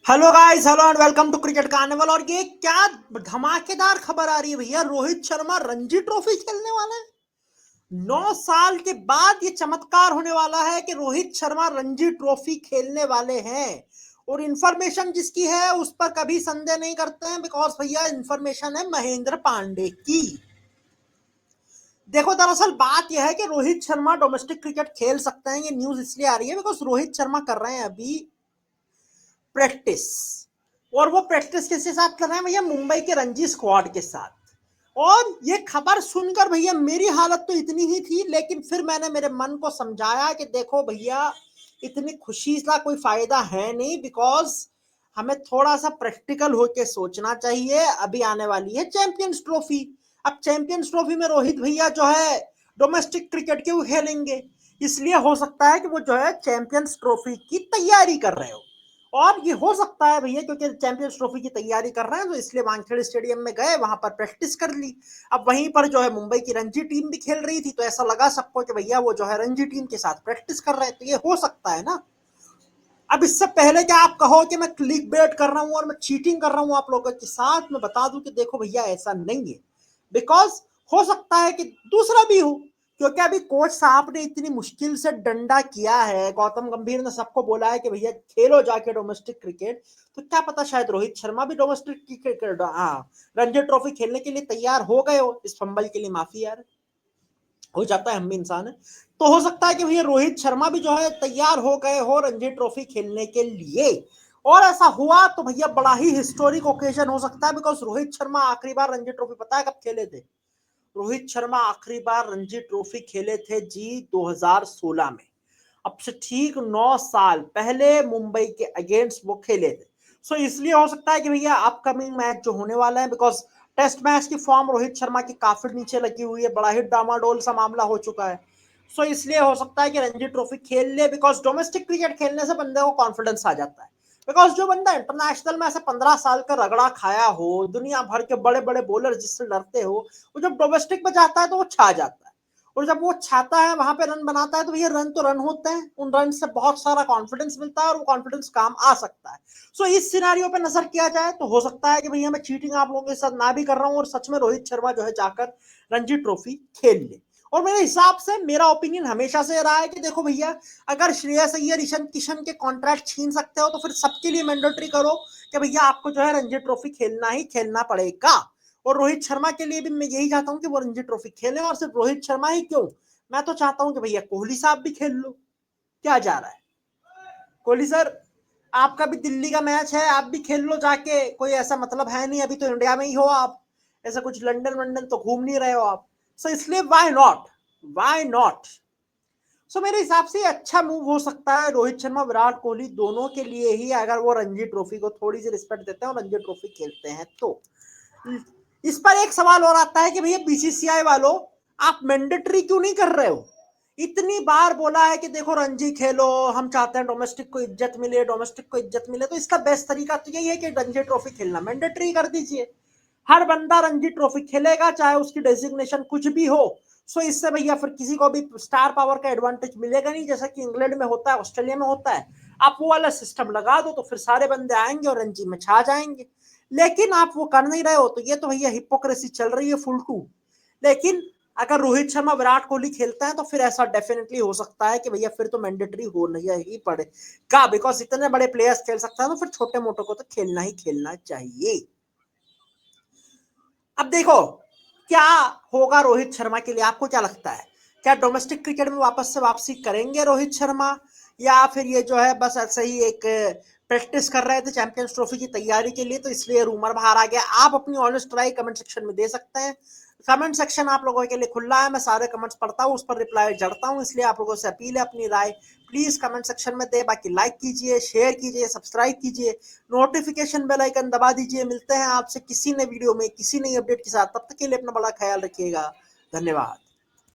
Hello guys, hello and welcome to cricket carnival. और ये क्या धमाकेदार खबर आ रही है भैया, रोहित शर्मा रणजी ट्रॉफी खेलने वाला है। 9 साल के बाद ये चमत्कार होने वाला है कि रोहित शर्मा रणजी ट्रॉफी खेलने वाले हैं। और इंफॉर्मेशन जिसकी है उस पर कभी संदेह नहीं करते हैं, बिकॉज भैया इंफॉर्मेशन है महेंद्र पांडे की। देखो, दरअसल बात यह है कि रोहित शर्मा डोमेस्टिक क्रिकेट खेल सकते हैं। ये न्यूज इसलिए आ रही है बिकॉज रोहित शर्मा कर रहे हैं अभी प्रैक्टिस। और वो प्रैक्टिस किसके साथ कर रहे हैं भैया? मुंबई के रणजी स्क्वाड के साथ। और ये खबर सुनकर भैया मेरी हालत तो इतनी ही थी, लेकिन फिर मैंने मेरे मन को समझाया कि देखो भैया, इतनी खुशी का कोई फायदा है नहीं, बिकॉज हमें थोड़ा सा प्रैक्टिकल होके सोचना चाहिए। अभी आने वाली है चैंपियंस ट्रॉफी। अब चैंपियंस ट्रॉफी में रोहित भैया जो है डोमेस्टिक क्रिकेट क्यों खेलेंगे? इसलिए हो सकता है कि वो जो है चैंपियंस ट्रॉफी की तैयारी कर रहे हो। और ये हो सकता है भैया क्योंकि चैंपियंस ट्रॉफी की तैयारी कर रहे हैं, तो इसलिए वानखेड़े स्टेडियम में गए, वहां पर प्रैक्टिस कर ली। अब वहीं पर जो है मुंबई की रणजी टीम भी खेल रही थी, तो ऐसा लगा सबको कि भैया वो जो है रणजी टीम के साथ प्रैक्टिस कर रहे हैं, तो ये हो सकता है ना। अब इससे पहले क्या आप कहो कि मैं क्लिक बेट कर रहा हूं और मैं चीटिंग कर रहा हूं आप लोगों के साथ, मैं बता दूं कि देखो भैया ऐसा नहीं है। बिकॉज हो सकता है कि दूसरा भी हो, क्योंकि अभी कोच साहब ने इतनी मुश्किल से डंडा किया है, गौतम गंभीर ने सबको बोला है कि भैया खेलो जाके डोमेस्टिक क्रिकेट। तो क्या पता शायद रोहित शर्मा भी डोमेस्टिक क्रिकेट, हाँ, रणजी ट्रॉफी खेलने के लिए तैयार हो गए हो। इस फंबल के लिए माफी यार, हो जाता है, हम भी इंसान है। तो हो सकता है कि भैया रोहित शर्मा भी जो है तैयार हो गए हो रणजी ट्रॉफी खेलने के लिए। और ऐसा हुआ तो भैया बड़ा ही हिस्टोरिक ओकेजन हो सकता है, बिकॉज रोहित शर्मा आखिरी बार रणजी ट्रॉफी पता है कब खेले थे? रोहित शर्मा आखिरी बार रणजी ट्रॉफी खेले थे जी 2016 में। अब से ठीक 9 साल पहले मुंबई के अगेंस्ट वो खेले थे। सो इसलिए हो सकता है कि भैया अपकमिंग मैच जो होने वाला है, बिकॉज टेस्ट मैच की फॉर्म रोहित शर्मा की काफी नीचे लगी हुई है, बड़ा ही डामाडोल सा मामला हो चुका है। सो इसलिए हो सकता है कि रणजी ट्रॉफी खेल ले, बिकॉज डोमेस्टिक क्रिकेट खेलने से बंदे को कॉन्फिडेंस आ जाता है। बिकॉज जो बंदा इंटरनेशनल में ऐसे 15 साल का रगड़ा खाया हो, दुनिया भर के बड़े बड़े बॉलर जिससे लड़ते हो, वो जब डोमेस्टिक में जाता है तो वो छा जाता है। और जब वो छाता है, वहां पे रन बनाता है, तो भैया रन तो रन होते हैं, उन रन से बहुत सारा कॉन्फिडेंस मिलता है और वो कॉन्फिडेंस काम आ सकता है। सो इस सिनारियो पे नजर किया जाए तो हो सकता है कि भैया मैं चीटिंग आप लोगों के साथ ना भी कर रहा हूं और सच में रोहित शर्मा जो है जाकर रणजी ट्रॉफी खेल ले। और मेरे हिसाब से मेरा ओपिनियन हमेशा से रहा है कि देखो भैया, अगर श्रेयस अय्यर, ईशान किशन के कॉन्ट्रैक्ट छीन सकते हो तो फिर सबके लिए मैंडेटरी करो कि भैया आपको जो है रणजी ट्रॉफी खेलना ही खेलना पड़ेगा। और रोहित शर्मा के लिए भी मैं यही चाहता हूं कि वो रणजी ट्रॉफी खेले। और सिर्फ रोहित शर्मा ही क्यों, मैं तो चाहता हूं कि भैया कोहली साहब भी खेल लो। क्या जा रहा है कोहली सर, आपका भी दिल्ली का मैच है, आप भी खेल लो जाके, कोई ऐसा मतलब है नहीं, अभी तो इंडिया में ही हो आप, ऐसा कुछ लंदन वंदन तो घूम नहीं रहे हो आप। सो इसलिए वाई नॉट, वाई नॉट। सो मेरे हिसाब से अच्छा मूव हो सकता है रोहित शर्मा विराट कोहली दोनों के लिए ही, अगर वो रणजी ट्रॉफी को थोड़ी सी रिस्पेक्ट देते हैं और रणजी ट्रॉफी खेलते हैं तो। इस पर एक सवाल और आता है कि भैया बीसीसीआई वालों, आप मैंडेटरी क्यों नहीं कर रहे हो? इतनी बार बोला है कि देखो रणजी खेलो, हम चाहते हैं डोमेस्टिक को इज्जत मिले, डोमेस्टिक को इज्जत मिले, तो इसका बेस्ट तरीका तो यही है कि रणजी ट्रॉफी खेलना मैंडेटरी कर दीजिए। हर बंदा रणजी ट्रॉफी खेलेगा, चाहे उसकी डेजिग्नेशन कुछ भी हो। सो इससे भैया फिर किसी को भी स्टार पावर का एडवांटेज मिलेगा नहीं, जैसा कि इंग्लैंड में होता है, ऑस्ट्रेलिया में होता है। आप वो वाला सिस्टम लगा दो तो फिर सारे बंदे आएंगे और रणजी में छा जाएंगे। लेकिन आप वो कर नहीं रहे हो, तो ये तो भैया हिपोक्रेसी चल रही है फुल टू। लेकिन अगर रोहित शर्मा विराट कोहली खेलता है तो फिर ऐसा डेफिनेटली हो सकता है कि भैया फिर तो मैंडेटरी हो नहीं ही पड़ेगा, बिकॉज इतने बड़े प्लेयर्स खेल सकता है तो फिर छोटे मोटों को तो खेलना ही खेलना चाहिए। अब देखो क्या होगा रोहित शर्मा के लिए, आपको क्या लगता है? क्या डोमेस्टिक क्रिकेट में वापस से वापसी करेंगे रोहित शर्मा, या फिर ये जो है बस ऐसे ही एक प्रैक्टिस कर रहे थे चैंपियंस ट्रॉफी की तैयारी के लिए, तो इसलिए रूमर बाहर आ गया? आप अपनी ऑनेस्ट राय कमेंट सेक्शन में दे सकते हैं। कमेंट सेक्शन आप लोगों के लिए खुला है, मैं सारे कमेंट्स पढ़ता हूँ, उस पर रिप्लाई जड़ता हूँ, इसलिए आप लोगों से अपील है अपनी राय प्लीज कमेंट सेक्शन में दे। बाकी लाइक कीजिए, शेयर कीजिए, सब्सक्राइब कीजिए, नोटिफिकेशन बेल आइकन दबा दीजिए। मिलते हैं आपसे किसी नए वीडियो में किसी नई अपडेट के साथ, तब तक के लिए अपना बड़ा ख्याल रखिएगा। धन्यवाद।